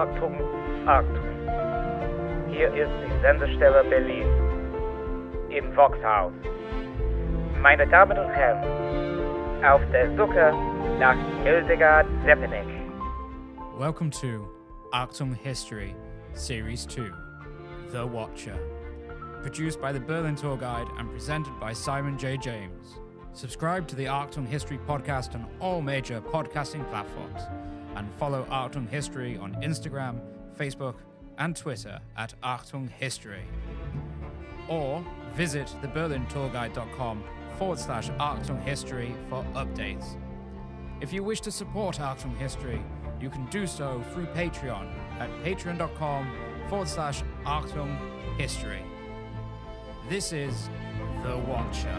Achtung, Achtung. Hier ist die Sendestelle Berlin. Im Voxhaus. Meine Damen und Herren, auf der Suche nach Hildegard Zeppelin. Welcome to Achtung History, Series 2, The Watcher. Produced by the Berlin Tour Guide and presented by Simon J. James. Subscribe to the Achtung History podcast on all major podcasting platforms and follow Achtung History on Instagram, Facebook, and Twitter at Achtung History. Or visit theberlintourguide.com/Achtung History for updates. If you wish to support Achtung History, you can do so through Patreon at patreon.com/Achtung History. This is The Watcher,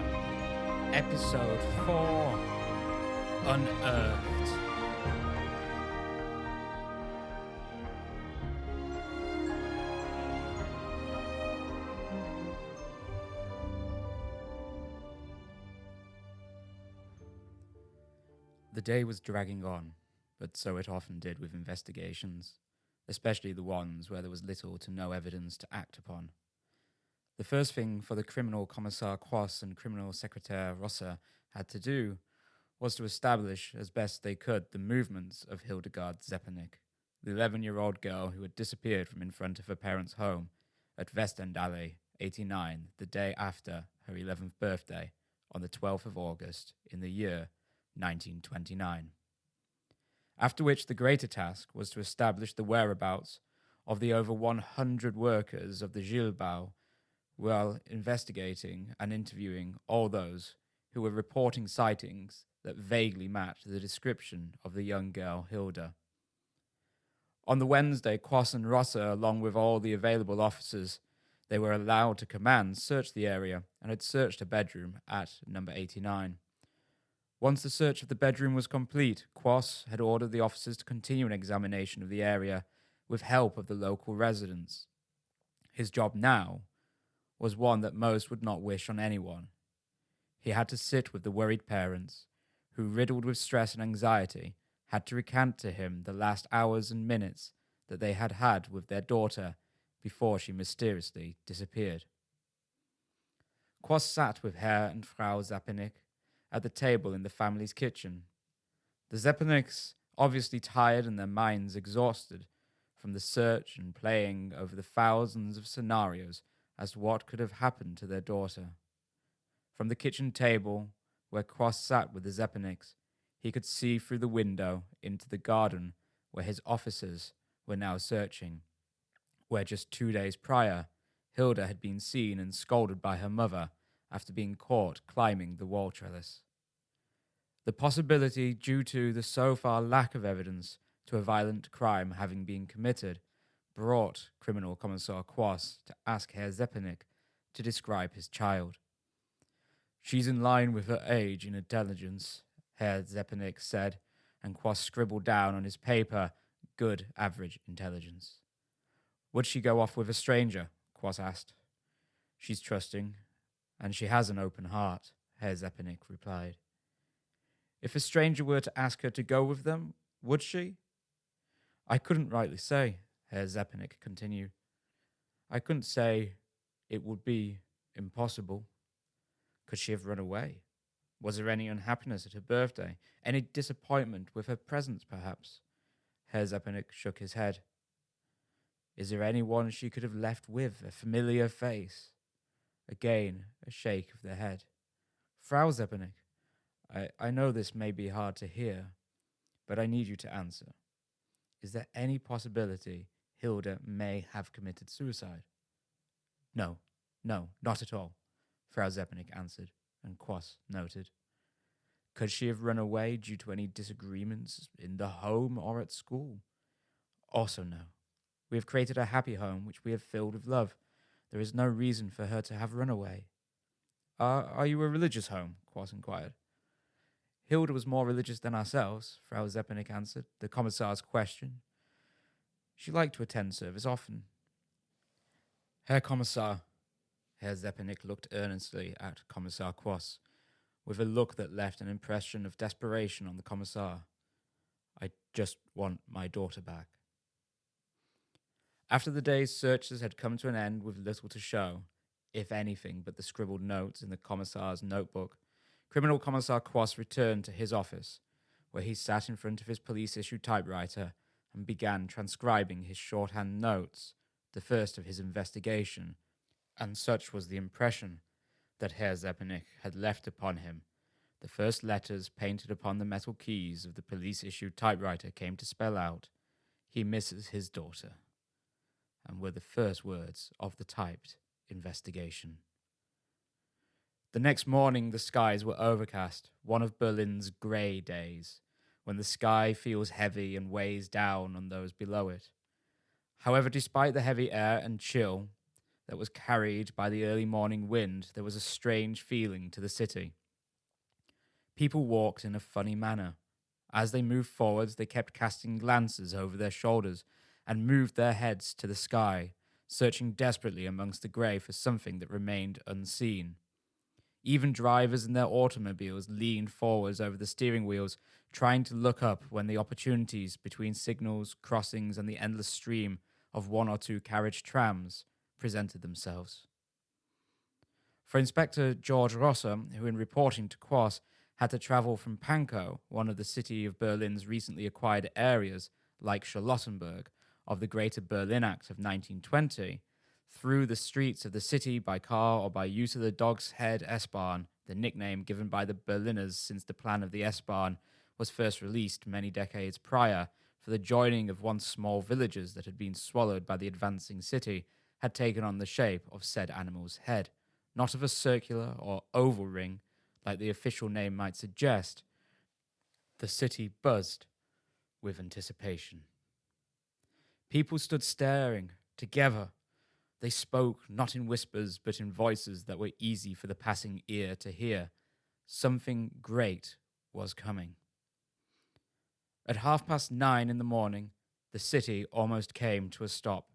Episode 4, Unearthed. The day was dragging on, but so it often did with investigations, especially the ones where there was little to no evidence to act upon. The first thing for the Criminal Commissar Quoss and Criminal Secretary Rosser had to do was to establish as best they could the movements of Hildegard Zeppelin, the 11-year-old girl who had disappeared from in front of her parents' home at Westendallee, 89, the day after her 11th birthday, on the 12th of August in the year 1929. After which the greater task was to establish the whereabouts of the over 100 workers of the Gilbau, while investigating and interviewing all those who were reporting sightings that vaguely matched the description of the young girl Hilda. On the Wednesday, Quoss and Rosser, along with all the available officers they were allowed to command, searched the area and had searched a bedroom at number 89. Once the search of the bedroom was complete, Quoss had ordered the officers to continue an examination of the area with help of the local residents. His job now was one that most would not wish on anyone. He had to sit with the worried parents, who, riddled with stress and anxiety, had to recount to him the last hours and minutes that they had had with their daughter before she mysteriously disappeared. Quoss sat with Herr and Frau Zeppelin at the table in the family's kitchen. The Zeppelins, obviously tired and their minds exhausted from the search and playing over the thousands of scenarios as to what could have happened to their daughter. From the kitchen table, where Quoss sat with the Zeppelins, he could see through the window into the garden where his officers were now searching, where just 2 days prior, Hilda had been seen and scolded by her mother after being caught climbing the wall trellis. The possibility, due to the so far lack of evidence to a violent crime having been committed, brought Criminal Commissar Quoss to ask Herr Zeppelin to describe his child. "She's in line with her age in intelligence," Herr Zeppelin said, and Quoss scribbled down on his paper, "good average intelligence." "Would she go off with a stranger?" Quoss asked. "She's trusting, and she has an open heart," Herr Zeppelin replied. "If a stranger were to ask her to go with them, would she?" "I couldn't rightly say," Herr Zeppelin continued. "I couldn't say it would be impossible." "Could she have run away? Was there any unhappiness at her birthday? Any disappointment with her presents, perhaps?" Herr Zeppelin shook his head. "Is there anyone she could have left with, a familiar face?" Again, a shake of the head. "Frau Zeppelin, I know this may be hard to hear, but I need you to answer. Is there any possibility Hilda may have committed suicide?" No, not at all," Frau Zeppelin answered, and Quoss noted. "Could she have run away due to any disagreements in the home or at school?" "Also no. We have created a happy home which we have filled with love. There is no reason for her to have run away." Are you a religious home?" Quoss inquired. "Hilda was more religious than ourselves," Frau Zeppelin answered the Commissar's question. "She liked to attend service often." "Herr Kommissar," Herr Zeppelin looked earnestly at Commissar Quoss, with a look that left an impression of desperation on the Commissar. "I just want my daughter back." After the day's searches had come to an end with little to show, if anything but the scribbled notes in the commissar's notebook, Criminal Commissar Quoss returned to his office, where he sat in front of his police-issued typewriter and began transcribing his shorthand notes, the first of his investigation, and such was the impression that Herr Zeppenich had left upon him. The first letters painted upon the metal keys of the police-issued typewriter came to spell out, "He misses his daughter," and were the first words of the typed investigation. The next morning the skies were overcast, one of Berlin's grey days, when the sky feels heavy and weighs down on those below it. However, despite the heavy air and chill that was carried by the early morning wind, there was a strange feeling to the city. People walked in a funny manner. As they moved forwards, they kept casting glances over their shoulders and moved their heads to the sky, searching desperately amongst the grey for something that remained unseen. Even drivers in their automobiles leaned forwards over the steering wheels, trying to look up when the opportunities between signals, crossings, and the endless stream of one or two carriage trams presented themselves. For Inspector George Rosser, who in reporting to Quoss had to travel from Pankow, one of the city of Berlin's recently acquired areas, like Charlottenburg, of the Greater Berlin Act of 1920, through the streets of the city by car or by use of the Dog's Head S-Bahn, the nickname given by the Berliners since the plan of the S-Bahn was first released many decades prior for the joining of once small villages that had been swallowed by the advancing city, had taken on the shape of said animal's head, not of a circular or oval ring, like the official name might suggest. The city buzzed with anticipation. People stood staring, together. They spoke not in whispers, but in voices that were easy for the passing ear to hear. Something great was coming. At 9:30 in the morning, the city almost came to a stop.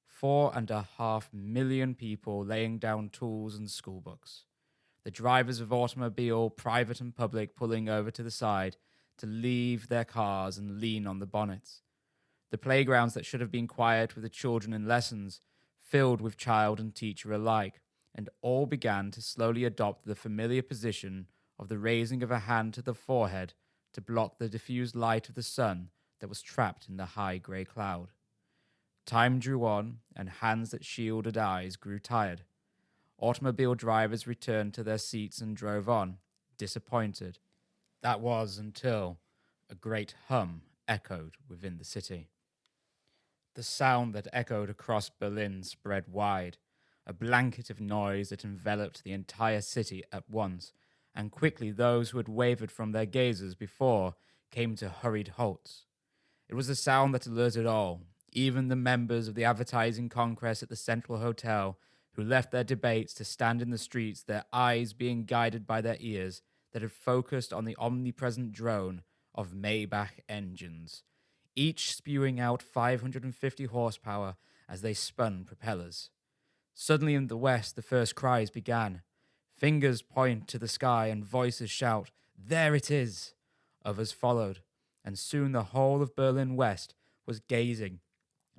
4.5 million people laying down tools and schoolbooks. The drivers of automobile, private and public, pulling over to the side to leave their cars and lean on the bonnets. The playgrounds that should have been quiet with the children in lessons filled with child and teacher alike, and all began to slowly adopt the familiar position of the raising of a hand to the forehead to block the diffused light of the sun that was trapped in the high grey cloud. Time drew on, and hands that shielded eyes grew tired. Automobile drivers returned to their seats and drove on, disappointed. That was until a great hum echoed within the city. The sound that echoed across Berlin spread wide, a blanket of noise that enveloped the entire city at once, and quickly those who had wavered from their gazes before came to hurried halts. It was a sound that alerted all, even the members of the advertising congress at the Central Hotel, who left their debates to stand in the streets, their eyes being guided by their ears that had focused on the omnipresent drone of Maybach engines, each spewing out 550 horsepower as they spun propellers. Suddenly in the west, the first cries began. Fingers point to the sky and voices shout, "There it is!" Others followed, and soon the whole of Berlin West was gazing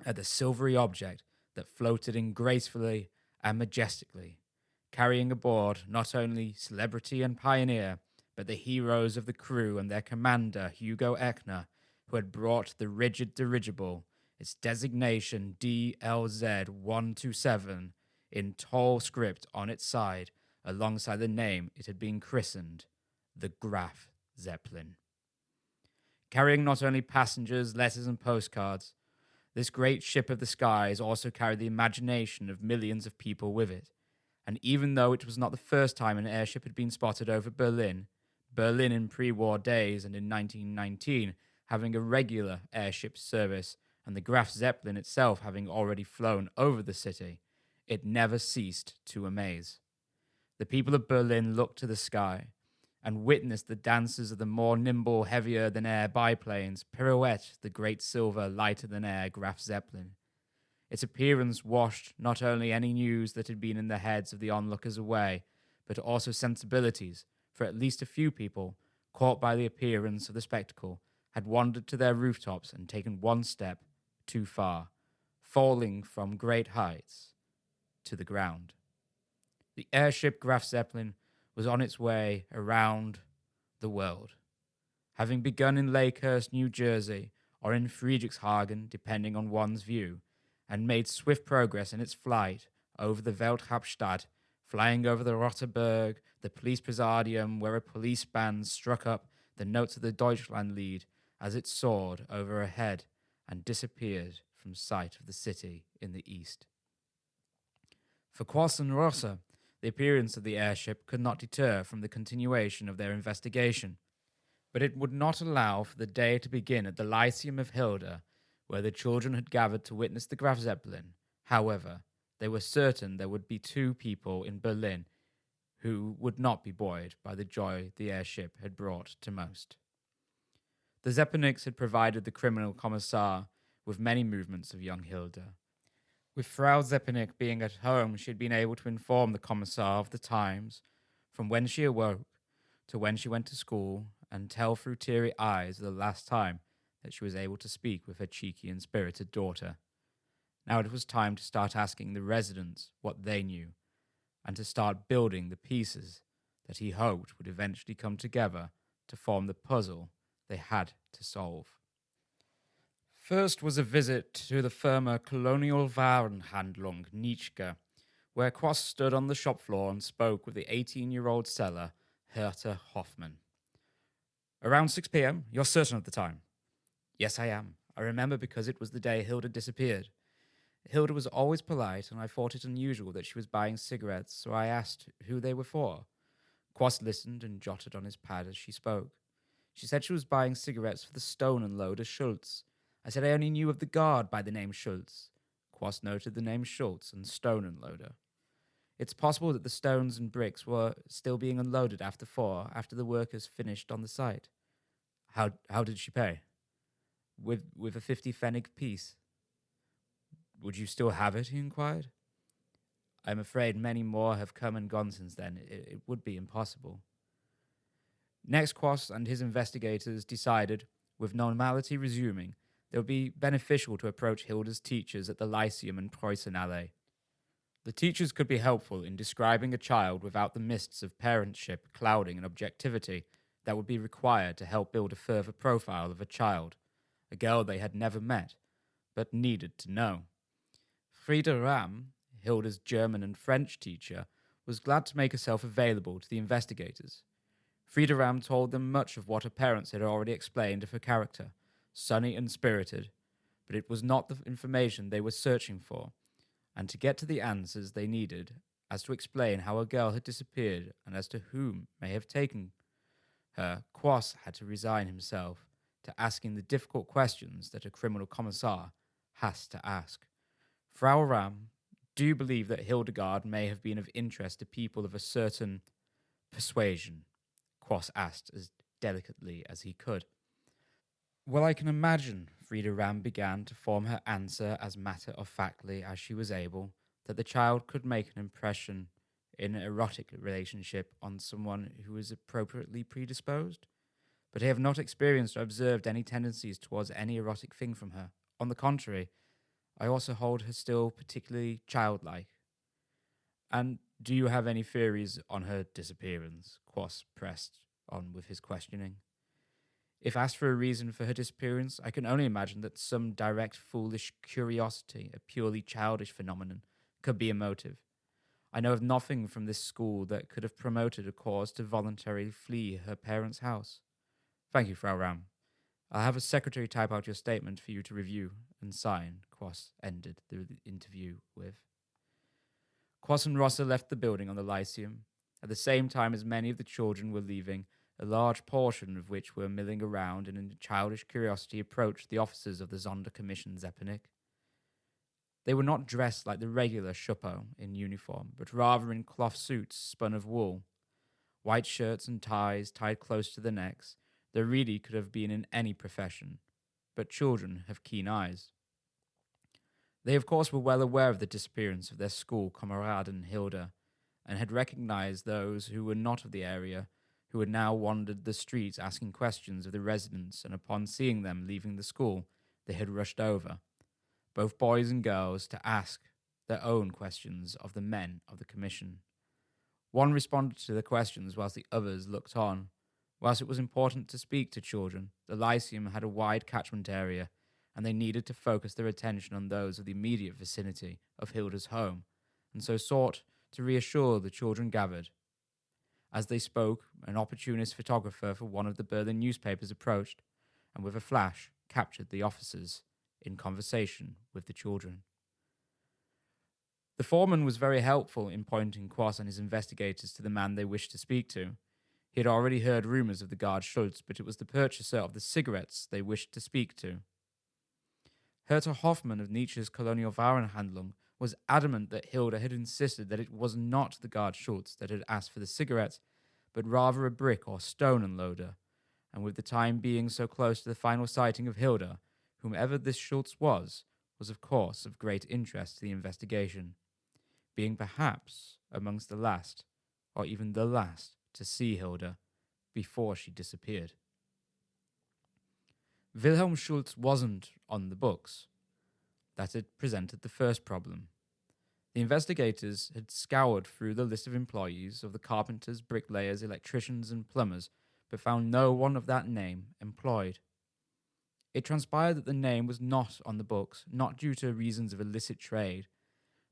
at the silvery object that floated in gracefully and majestically, carrying aboard not only celebrity and pioneer, but the heroes of the crew and their commander, Hugo Echner, who had brought the rigid dirigible, its designation DLZ-127, in tall script on its side, alongside the name it had been christened, the Graf Zeppelin. Carrying not only passengers, letters, and postcards, this great ship of the skies also carried the imagination of millions of people with it. And even though it was not the first time an airship had been spotted over Berlin in pre-war days and in 1919 having a regular airship service, and the Graf Zeppelin itself having already flown over the city, it never ceased to amaze. The people of Berlin looked to the sky and witnessed the dances of the more nimble, heavier-than-air biplanes pirouette the great silver, lighter-than-air Graf Zeppelin. Its appearance washed not only any news that had been in the heads of the onlookers away, but also sensibilities, for at least a few people, caught by the appearance of the spectacle, had wandered to their rooftops and taken one step too far, falling from great heights to the ground. The airship Graf Zeppelin was on its way around the world, having begun in Lakehurst, New Jersey, or in Friedrichshagen, depending on one's view, and made swift progress in its flight over the Welthauptstadt, flying over the Rotterberg, the police presidium, where a police band struck up the notes of the Deutschlandlied as it soared over her head and disappeared from sight of the city in the east. For Quoss and Rosser, the appearance of the airship could not deter from the continuation of their investigation, but it would not allow for the day to begin at the Lyceum of Hilda, where the children had gathered to witness the Graf Zeppelin. However, they were certain there would be 2 people in Berlin who would not be buoyed by the joy the airship had brought to most. The Zeppeliniks had provided the criminal commissar with many movements of young Hilda. With Frau Zeppenik being at home, she had been able to inform the commissar of the times from when she awoke to when she went to school, and tell through teary eyes the last time that she was able to speak with her cheeky and spirited daughter. Now it was time to start asking the residents what they knew, and to start building the pieces that he hoped would eventually come together to form the puzzle they had to solve. First was a visit to the Firma Colonial Warenhandlung Nitschke, where Quoss stood on the shop floor and spoke with the 18-year-old seller, Herta Hoffman. Around 6 p.m., you're certain of the time? Yes, I am. I remember because it was the day Hilda disappeared. Hilda was always polite, and I thought it unusual that she was buying cigarettes, so I asked who they were for. Quoss listened and jotted on his pad as she spoke. She said she was buying cigarettes for the stone unloader Schultz. I said I only knew of the guard by the name Schultz. Quoss noted the name Schultz and stone unloader. It's possible that the stones and bricks were still being unloaded after 4, after the workers finished on the site. How did she pay? With a 50 pfennig piece. Would you still have it? He inquired. I'm afraid many more have come and gone since then. It would be impossible. Next, Quoss and his investigators decided, with normality resuming, it would be beneficial to approach Hilda's teachers at the Lyceum and Preußenallee. The teachers could be helpful in describing a child without the mists of parentship clouding an objectivity that would be required to help build a further profile of a child, a girl they had never met, but needed to know. Frieda Ramm, Hilda's German and French teacher, was glad to make herself available to the investigators. Frieda Ramm told them much of what her parents had already explained of her character, sunny and spirited, but it was not the information they were searching for, and to get to the answers they needed, as to explain how a girl had disappeared and as to whom may have taken her, Quoss had to resign himself to asking the difficult questions that a criminal commissar has to ask. Frau Ramm, do you believe that Hildegard may have been of interest to people of a certain persuasion? Quoss asked as delicately as he could. Well, I can imagine, Frieda Ramm began to form her answer as matter-of-factly as she was able, that the child could make an impression in an erotic relationship on someone who is appropriately predisposed. But I have not experienced or observed any tendencies towards any erotic thing from her. On the contrary, I also hold her still particularly childlike. And do you have any theories on her disappearance? Quoss pressed on with his questioning. If asked for a reason for her disappearance, I can only imagine that some direct foolish curiosity, a purely childish phenomenon, could be a motive. I know of nothing from this school that could have promoted a cause to voluntarily flee her parents' house. Thank you, Frau Ramm. I'll have a secretary type out your statement for you to review and sign, Quoss ended the interview with. Quoss and Rosser left the building on the Lyceum. At the same time as many of the children were leaving, a large portion of which were milling around and in childish curiosity approached the officers of the Sonderkommission Zeppenik. They were not dressed like the regular Schuppo in uniform, but rather in cloth suits spun of wool. White shirts and ties tied close to the necks, they really could have been in any profession, but children have keen eyes. They, of course, were well aware of the disappearance of their school Kameraden Hilda, and had recognized those who were not of the area, who had now wandered the streets asking questions of the residents, and upon seeing them leaving the school, they had rushed over. both boys and girls to ask their own questions of the men of the commission. One responded to the questions whilst the others looked on. Whilst it was important to speak to children, the Lyceum had a wide catchment area, and they needed to focus their attention on those of the immediate vicinity of Hilda's home, and so sought to reassure the children gathered. As they spoke, an opportunist photographer for one of the Berlin newspapers approached, and with a flash captured the officers in conversation with the children. The foreman was very helpful in pointing Quass and his investigators to the man they wished to speak to. He had already heard rumours of the guard Schultz, but it was the purchaser of the cigarettes they wished to speak to. Herta Hoffmann of Nietzsche's Colonial Warenhandlung was adamant that Hilda had insisted that it was not the guard Schultz that had asked for the cigarettes, but rather a brick or stone unloader, and with the time being so close to the final sighting of Hilda, whomever this Schultz was of course of great interest to the investigation, being perhaps amongst the last, or even the last, to see Hilda before she disappeared. Wilhelm Schultz wasn't on the books. That had presented the first problem. The investigators had scoured through the list of employees of the carpenters, bricklayers, electricians, and plumbers, but found no one of that name employed. It transpired that the name was not on the books, not due to reasons of illicit trade,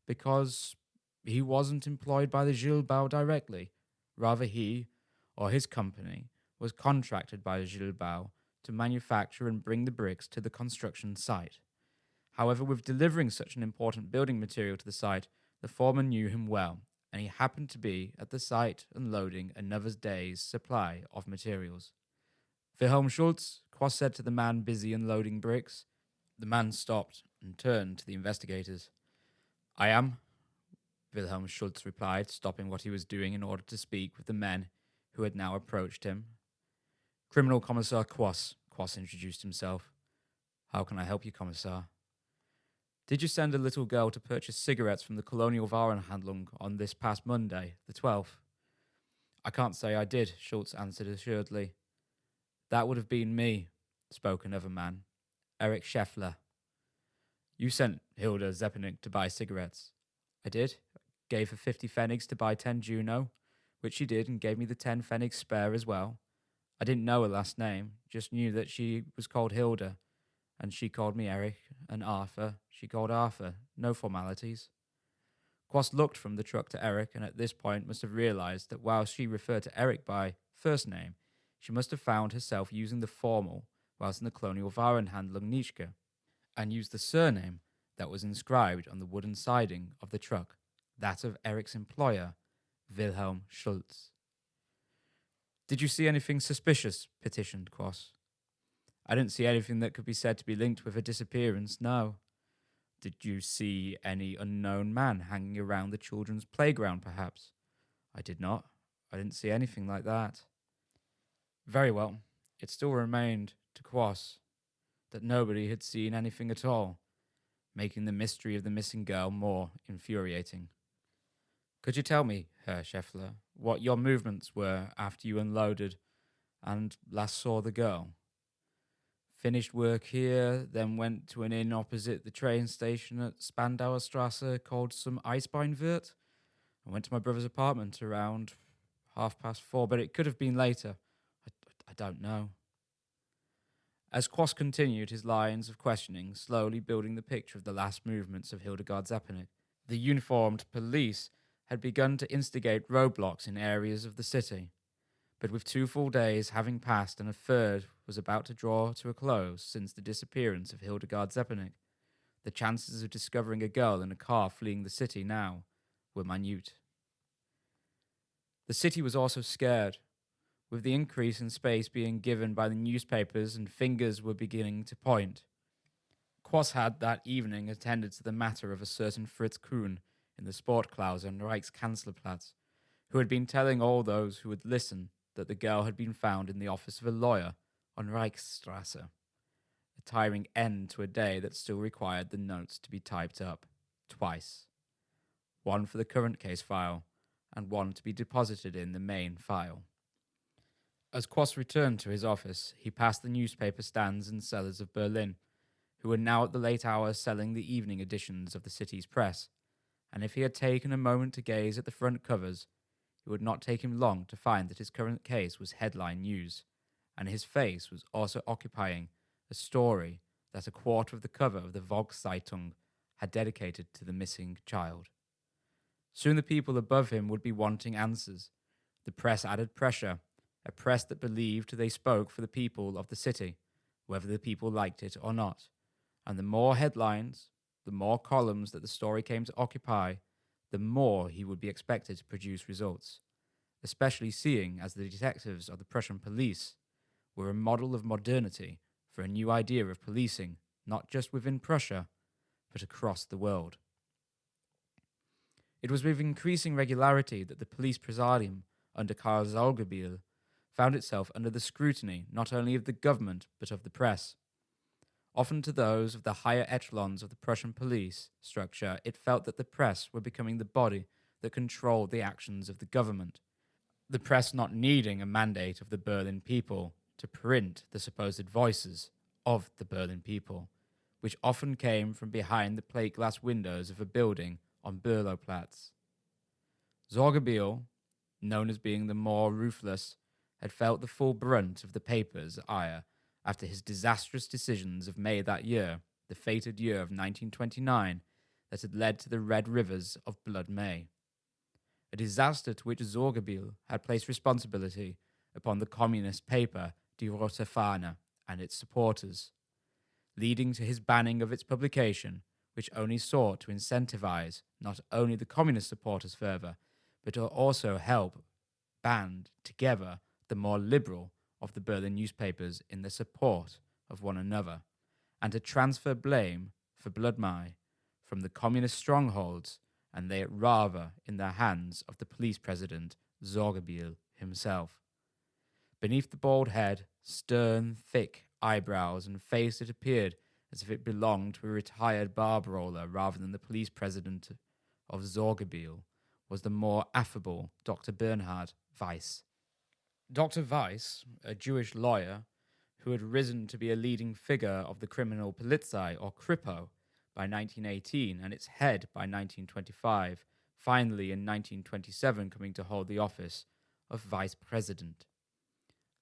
because he wasn't employed by the Gilbau directly. Rather, he, or his company, was contracted by the Gilbau to manufacture and bring the bricks to the construction site. However, with delivering such an important building material to the site, the foreman knew him well, and he happened to be at the site unloading another day's supply of materials. Wilhelm Schultz, Quass said to the man busy unloading bricks. The man stopped and turned to the investigators. I am, Wilhelm Schultz replied, stopping what he was doing in order to speak with the men who had now approached him. Criminal Commissar Quass, Quass introduced himself. How can I help you, Commissar? Did you send a little girl to purchase cigarettes from the Colonial Warenhandlung on this past Monday, the 12th? I can't say I did, Schultz answered assuredly. That would have been me, spoke another man, Erich Scheffler. You sent Hilda Zeppelin to buy cigarettes. I did. Gave her 50 pfennigs to buy 10 Juno, which she did, and gave me the 10 pfennigs spare as well. I didn't know her last name, just knew that she was called Hilda, and she called me Erich, and Arthur, she called Arthur. No formalities. Quass looked from the truck to Erich, and at this point must have realised that while she referred to Erich by first name, she must have found herself using the formal whilst in the Colonial Warenhandlung Nietzsche, and used the surname that was inscribed on the wooden siding of the truck, that of Erich's employer, Wilhelm Schultz. Did you see anything suspicious? Petitioned Quass. I didn't see anything that could be said to be linked with her disappearance, no. Did you see any unknown man hanging around the children's playground, perhaps? I did not. I didn't see anything like that. Very well. It still remained to Quass that nobody had seen anything at all, making the mystery of the missing girl more infuriating. Could you tell me, Herr Scheffler, what your movements were after you unloaded and last saw the girl? Finished work here, then went to an inn opposite the train station at Spandauer Strasse called some Eisbeinwirt. I went to my brother's apartment around 4:30, but it could have been later. I don't know. As Quass continued his lines of questioning, slowly building the picture of the last movements of Hildegard Zeppelin, the uniformed police had begun to instigate roadblocks in areas of the city. But with 2 full days having passed and a third was about to draw to a close since the disappearance of Hildegard Zeppelin, the chances of discovering a girl in a car fleeing the city now were minute. The city was also scared, with the increase in space being given by the newspapers and fingers were beginning to point. Quass had that evening attended to the matter of a certain Fritz Kuhn in the Sportklause on Reichskanzlerplatz, who had been telling all those who would listen that the girl had been found in the office of a lawyer on Reichsstrasse, a tiring end to a day that still required the notes to be typed up twice, one for the current case file and one to be deposited in the main file. As Quass returned to his office, he passed the newspaper stands and sellers of Berlin, who were now at the late hour selling the evening editions of the city's press, and if he had taken a moment to gaze at the front covers, it would not take him long to find that his current case was headline news, and his face was also occupying a story that a quarter of the cover of the Volkszeitung had dedicated to the missing child. Soon the people above him would be wanting answers. The press added pressure, a press that believed they spoke for the people of the city, whether the people liked it or not. And the more headlines, the more columns that the story came to occupy, the more he would be expected to produce results, especially seeing as the detectives of the Prussian police were a model of modernity for a new idea of policing, not just within Prussia, but across the world. It was with increasing regularity that the police presidium under Karl Zaugerbiel found itself under the scrutiny not only of the government but of the press. Often to those of the higher echelons of the Prussian police structure, it felt that the press were becoming the body that controlled the actions of the government, the press not needing a mandate of the Berlin people to print the supposed voices of the Berlin people, which often came from behind the plate glass windows of a building on Bürlowplatz. Zaugerbiel, known as being the more ruthless, had felt the full brunt of the paper's ire after his disastrous decisions of May that year, the fated year of 1929, that had led to the Red Rivers of Blood May. A disaster to which Zaugerbiel had placed responsibility upon the communist paper Die Rote Fahne and its supporters, leading to his banning of its publication, which only sought to incentivize not only the communist supporters further, but to also help band together the more liberal of the Berlin newspapers in their support of one another, and to transfer blame for Blood May from the communist strongholds and lay it rather in the hands of the police president, Zaugerbiel himself. Beneath the bald head, stern, thick eyebrows and face, it appeared as if it belonged to a retired barber roller rather than the police president of Zaugerbiel, was the more affable Dr. Bernhard Weiss. Dr. Weiss, a Jewish lawyer who had risen to be a leading figure of the Kriminal Polizei, or Kripo, by 1918 and its head by 1925, finally in 1927 coming to hold the office of vice president.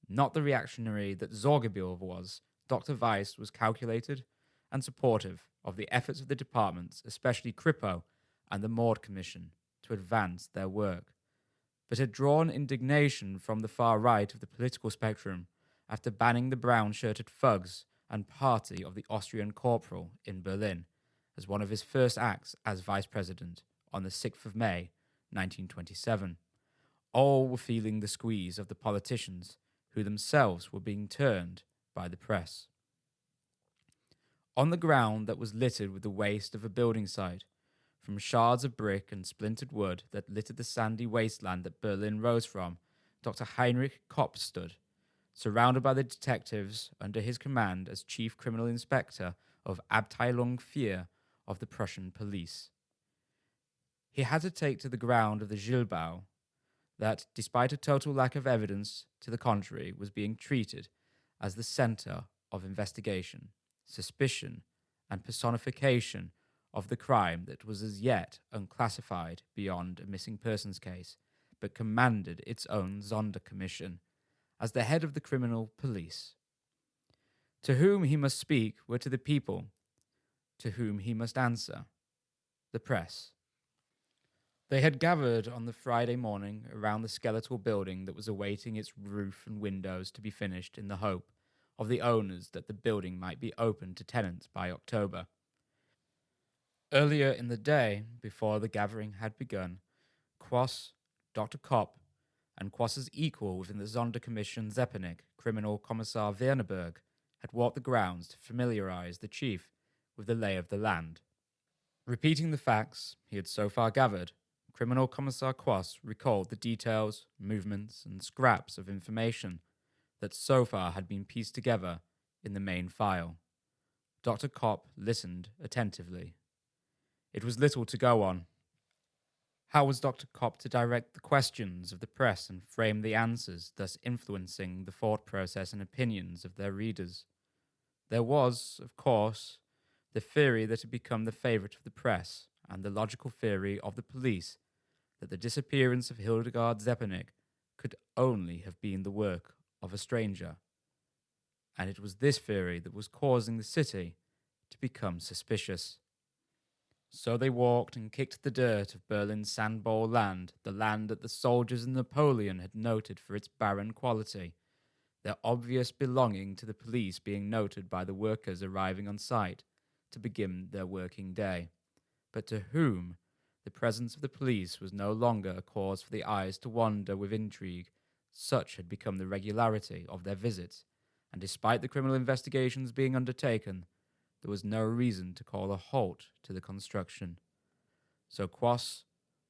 Not the reactionary that Zaugerbiel was, Dr. Weiss was calculated and supportive of the efforts of the departments, especially Kripo and the Mord Commission, to advance their work, but had drawn indignation from the far right of the political spectrum after banning the brown-shirted thugs and party of the Austrian corporal in Berlin as one of his first acts as vice president on the 6th of May, 1927. All were feeling the squeeze of the politicians who themselves were being turned by the press. On the ground that was littered with the waste of a building site, from shards of brick and splintered wood that littered the sandy wasteland that Berlin rose from, Dr. Heinrich Kopp stood, surrounded by the detectives under his command as chief criminal inspector of Abteilung 4 of the Prussian police. He had to take to the ground of the Gilbau that, despite a total lack of evidence to the contrary, was being treated as the center of investigation, suspicion, and personification of the crime that was as yet unclassified beyond a missing persons case, but commanded its own Sonderkommission as the head of the criminal police. To whom he must speak were to the people, to whom he must answer, the press. They had gathered on the Friday morning around the skeletal building that was awaiting its roof and windows to be finished in the hope of the owners that the building might be open to tenants by October. Earlier in the day, before the gathering had begun, Quoss, Dr. Kopp, and Quoss's equal within the Sonderkommission Zeppelin, Criminal Commissar Werneberg, had walked the grounds to familiarize the chief with the lay of the land. Repeating the facts he had so far gathered, Criminal Commissar Quoss recalled the details, movements, and scraps of information that so far had been pieced together in the main file. Dr. Kopp listened attentively. It was little to go on. How was Dr. Kopp to direct the questions of the press and frame the answers, thus influencing the thought process and opinions of their readers? There was, of course, the theory that had become the favorite of the press, and the logical theory of the police that the disappearance of Hildegard Zeppelin could only have been the work of a stranger. And it was this theory that was causing the city to become suspicious. So they walked and kicked the dirt of Berlin's sand bowl land, the land that the soldiers of Napoleon had noted for its barren quality, their obvious belonging to the police being noted by the workers arriving on site to begin their working day, but to whom the presence of the police was no longer a cause for the eyes to wander with intrigue. Such had become the regularity of their visits, and despite the criminal investigations being undertaken, there was no reason to call a halt to the construction. So Quoss,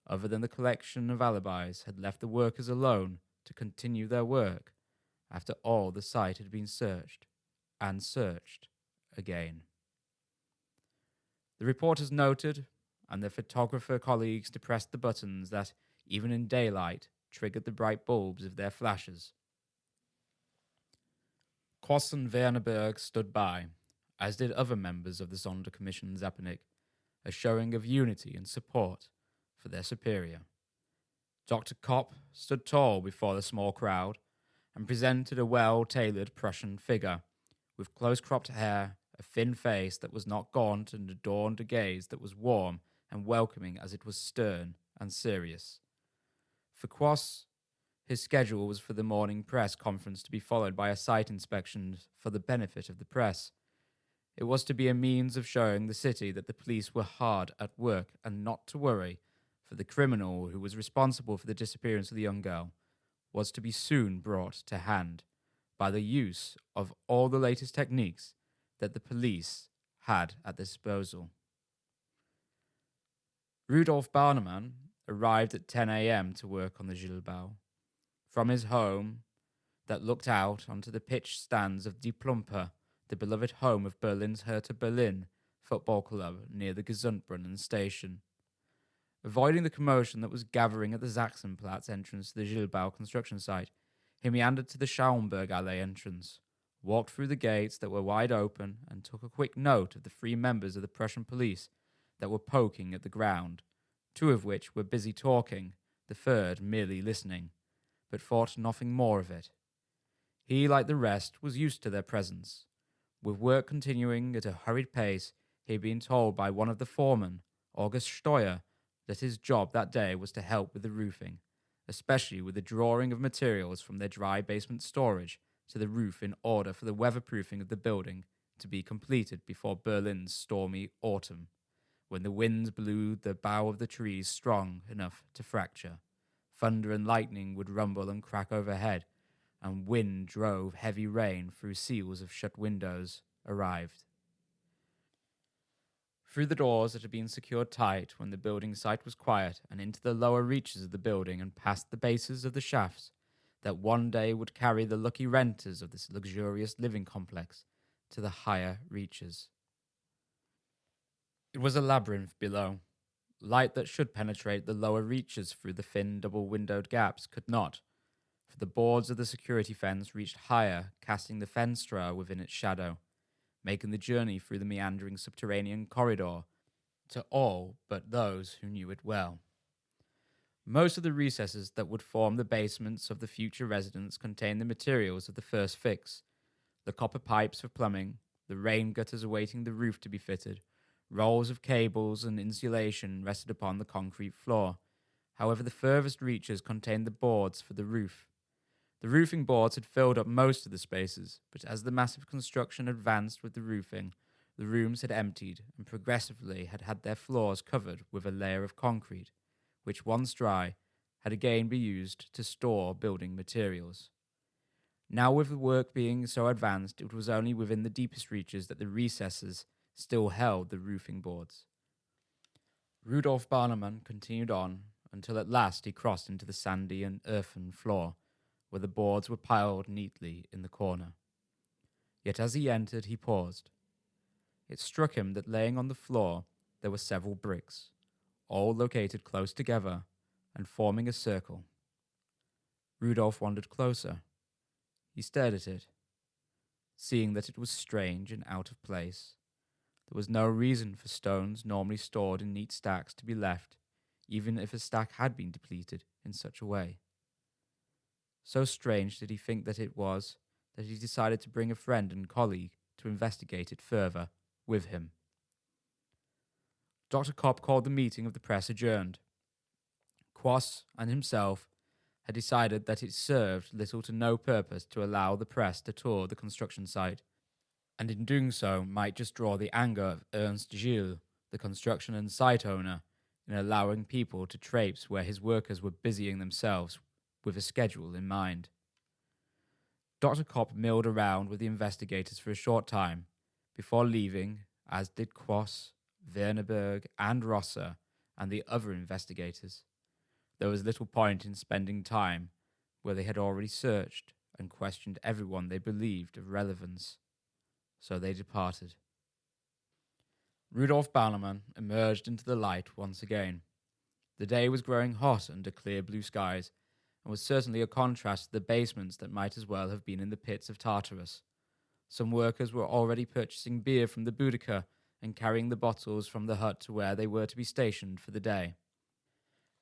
other than the collection of alibis, had left the workers alone to continue their work after all the site had been searched and searched again. The reporters noted, and their photographer colleagues depressed the buttons that, even in daylight, triggered the bright bulbs of their flashes. Quoss and Wernerberg stood by, as did other members of the Sonderkommission Zeppelin, a showing of unity and support for their superior. Dr. Kopp stood tall before the small crowd and presented a well-tailored Prussian figure, with close-cropped hair, a thin face that was not gaunt, and adorned a gaze that was warm and welcoming as it was stern and serious. For Quoss, his schedule was for the morning press conference to be followed by a site inspection for the benefit of the press. It was to be a means of showing the city that the police were hard at work and not to worry, for the criminal who was responsible for the disappearance of the young girl was to be soon brought to hand by the use of all the latest techniques that the police had at their disposal. Rudolf Barnemann arrived at 10 a.m. to work on the Gilbau. From his home that looked out onto the pitch stands of Die Plumpe, the beloved home of Berlin's Hertha Berlin football club near the Gesundbrunnen station. Avoiding the commotion that was gathering at the Sachsenplatz entrance to the Gilbau construction site, he meandered to the Schaumburg Allee entrance, walked through the gates that were wide open, and took a quick note of the 3 members of the Prussian police that were poking at the ground, 2 of which were busy talking, the 3rd merely listening, but thought nothing more of it. He, like the rest, was used to their presence. With work continuing at a hurried pace, he had been told by one of the foremen, August Steuer, that his job that day was to help with the roofing, especially with the drawing of materials from their dry basement storage to the roof in order for the weatherproofing of the building to be completed before Berlin's stormy autumn, when the winds blew the bough of the trees strong enough to fracture. Thunder and lightning would rumble and crack overhead, and wind drove heavy rain through seals of shut windows, arrived. Through the doors that had been secured tight when the building site was quiet, and into the lower reaches of the building and past the bases of the shafts that one day would carry the lucky renters of this luxurious living complex to the higher reaches. It was a labyrinth below. Light that should penetrate the lower reaches through the thin double-windowed gaps could not, for the boards of the security fence reached higher, casting the fenstra within its shadow, making the journey through the meandering subterranean corridor to all but those who knew it well. Most of the recesses that would form the basements of the future residents contained the materials of the first fix, the copper pipes for plumbing, the rain gutters awaiting the roof to be fitted. Rolls of cables and insulation rested upon the concrete floor. However, the furthest reaches contained the boards for the roof. The roofing boards had filled up most of the spaces, but as the massive construction advanced with the roofing, the rooms had emptied and progressively had their floors covered with a layer of concrete, which, once dry, had again been used to store building materials. Now, with the work being so advanced, it was only within the deepest reaches that the recesses still held the roofing boards. Rudolf Barnemann continued on until at last he crossed into the sandy and earthen floor, where the boards were piled neatly in the corner. Yet as he entered, he paused. It struck him that laying on the floor there were several bricks, all located close together and forming a circle. Rudolf wandered closer. He stared at it, seeing that it was strange and out of place, There was no reason for stones normally stored in neat stacks to be left, even if a stack had been depleted in such a way. So strange did he think that it was, that he decided to bring a friend and colleague to investigate it further with him. Dr. Kopp called the meeting of the press adjourned. Quoss and himself had decided that it served little to no purpose to allow the press to tour the construction site, and in doing so might just draw the anger of Ernst Gilles, the construction and site owner, in allowing people to traipse where his workers were busying themselves with a schedule in mind. Dr. Kopp milled around with the investigators for a short time, before leaving, as did Quoss, Werneberg, and Rosser, and the other investigators. There was little point in spending time where they had already searched and questioned everyone they believed of relevance. So they departed. Rudolf Bannerman emerged into the light once again. The day was growing hot under clear blue skies, and was certainly a contrast to the basements that might as well have been in the pits of Tartarus. Some workers were already purchasing beer from the Boudicca and carrying the bottles from the hut to where they were to be stationed for the day.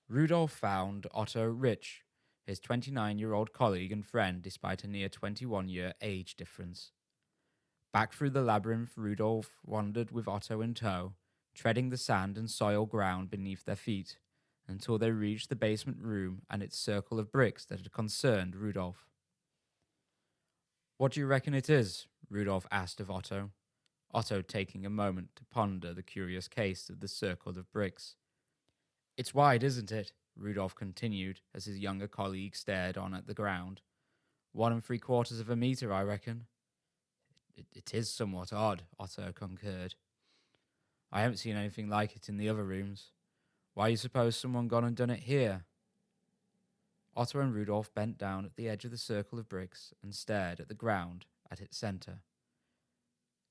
Rudolf found Otto Rich, his 29-year-old colleague and friend, despite a near 21-year age difference. Back through the labyrinth, Rudolf wandered with Otto in tow, treading the sand and soil ground beneath their feet, until they reached the basement room and its circle of bricks that had concerned Rudolf. "What do you reckon it is?" Rudolf asked of Otto, Otto taking a moment to ponder the curious case of the circle of bricks. "It's wide, isn't it?" Rudolf continued, as his younger colleague stared on at the ground. 1 3/4 of a meter, I reckon." It is somewhat odd," Otto concurred. "I haven't seen anything like it in the other rooms. Why you suppose someone gone and done it here?" Otto and Rudolf bent down at the edge of the circle of bricks and stared at the ground at its center.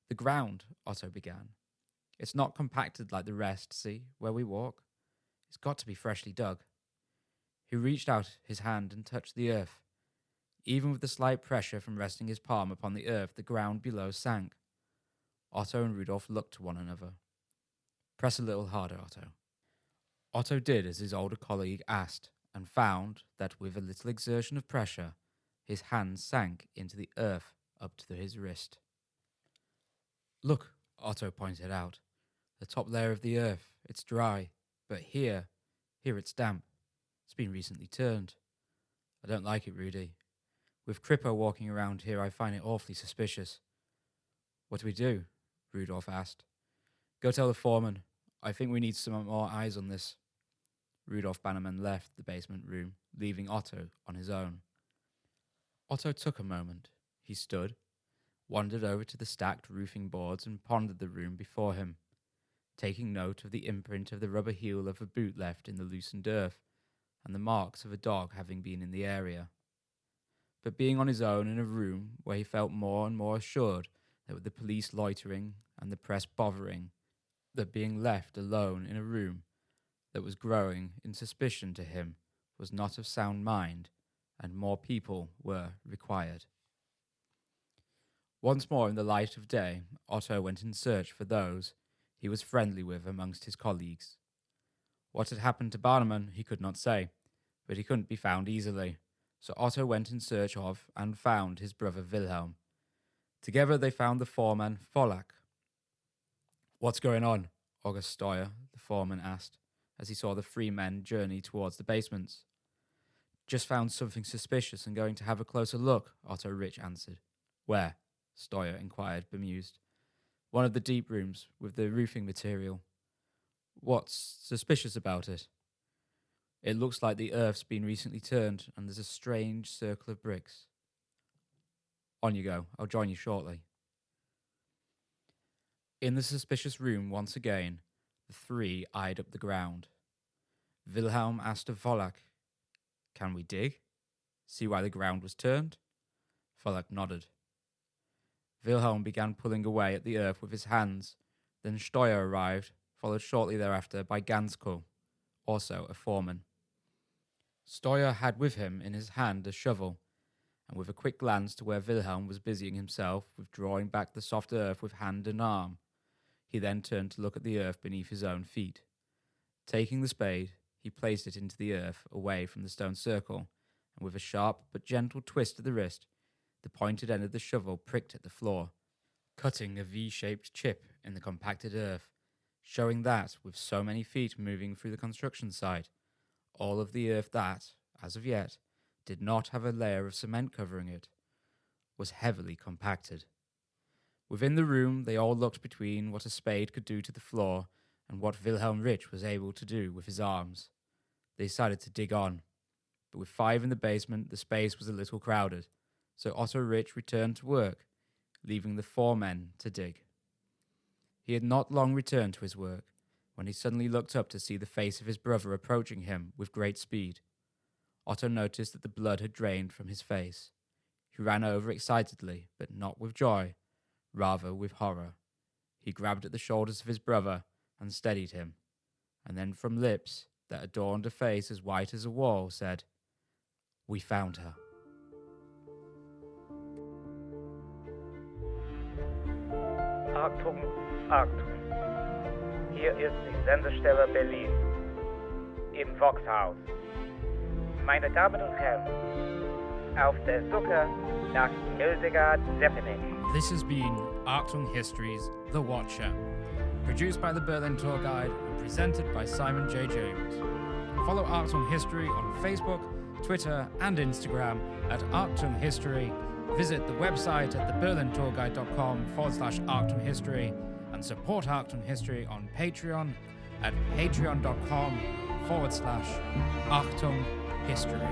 "The ground," Otto began. "It's not compacted like the rest, see, where we walk? It's got to be freshly dug." He reached out his hand and touched the earth. Even with the slight pressure from resting his palm upon the earth, the ground below sank. Otto and Rudolf looked to one another. "Press a little harder, Otto." Otto did as his older colleague asked, and found that with a little exertion of pressure, his hand sank into the earth up to his wrist. "Look," Otto pointed out, "the top layer of the earth. It's dry, but here it's damp. It's been recently turned. I don't like it, Rudy. With Kripo walking around here, I find it awfully suspicious." "What do we do?" Rudolf asked. "Go tell the foreman. I think we need some more eyes on this." Rudolf Bannerman left the basement room, leaving Otto on his own. Otto took a moment. He stood, wandered over to the stacked roofing boards and pondered the room before him, taking note of the imprint of the rubber heel of a boot left in the loosened earth, and the marks of a dog having been in the area. But being on his own in a room where he felt more and more assured that with the police loitering and the press bothering, that being left alone in a room that was growing in suspicion to him was not of sound mind, and more people were required. Once more in the light of day, Otto went in search for those he was friendly with amongst his colleagues. What had happened to Barneman he could not say, but he couldn't be found easily, so Otto went in search of and found his brother Wilhelm. Together they found the foreman Volak. "What's going on?" August Steuer, the foreman, asked, as he saw the 3 men journey towards the basements. "Just found something suspicious and going to have a closer look," Otto Rich answered. "Where?" Steuer inquired, bemused. "One of the deep rooms, with the roofing material." "What's suspicious about it?" "It looks like the earth's been recently turned, and there's a strange circle of bricks." "On you go. I'll join you shortly." In the suspicious room once again, the 3 eyed up the ground. Wilhelm asked of Volak, "Can we dig? See why the ground was turned?" Volak nodded. Wilhelm began pulling away at the earth with his hands. Then Steuer arrived, followed shortly thereafter by Gansko, also a foreman. Steuer had with him in his hand a shovel, and with a quick glance to where Wilhelm was busying himself with drawing back the soft earth with hand and arm, He then turned to look at the earth beneath his own feet. Taking the spade, he placed it into the earth away from the stone circle, and with a sharp but gentle twist of the wrist, the pointed end of the shovel pricked at the floor, cutting a V-shaped chip in the compacted earth, showing that, with so many feet moving through the construction site, all of the earth that, as of yet, did not have a layer of cement covering it, was heavily compacted. Within the room, they all looked between what a spade could do to the floor and what Wilhelm Rich was able to do with his arms. They decided to dig on, but with 5 in the basement, the space was a little crowded, so Otto Rich returned to work, leaving the 4 men to dig. He had not long returned to his work when he suddenly looked up to see the face of his brother approaching him with great speed. Otto noticed that the blood had drained from his face. He ran over excitedly, but not with joy, rather with horror. He grabbed at the shoulders of his brother and steadied him, and then from lips that adorned a face as white as a wall said, "We found her." Achtung, Achtung. Hier ist die Sendestelle Berlin. Im Voxhaus. Meine Damen und Herren, auf der Suche nach Hildegard Seppening. This has been Achtung History's The Watcher, produced by the Berlin Tour Guide and presented by Simon J. James. Follow Achtung History on Facebook, Twitter and Instagram at Achtung History. Visit the website at theberlintourguide.com/Achtung History and support Achtung History on Patreon at patreon.com/Achtung History.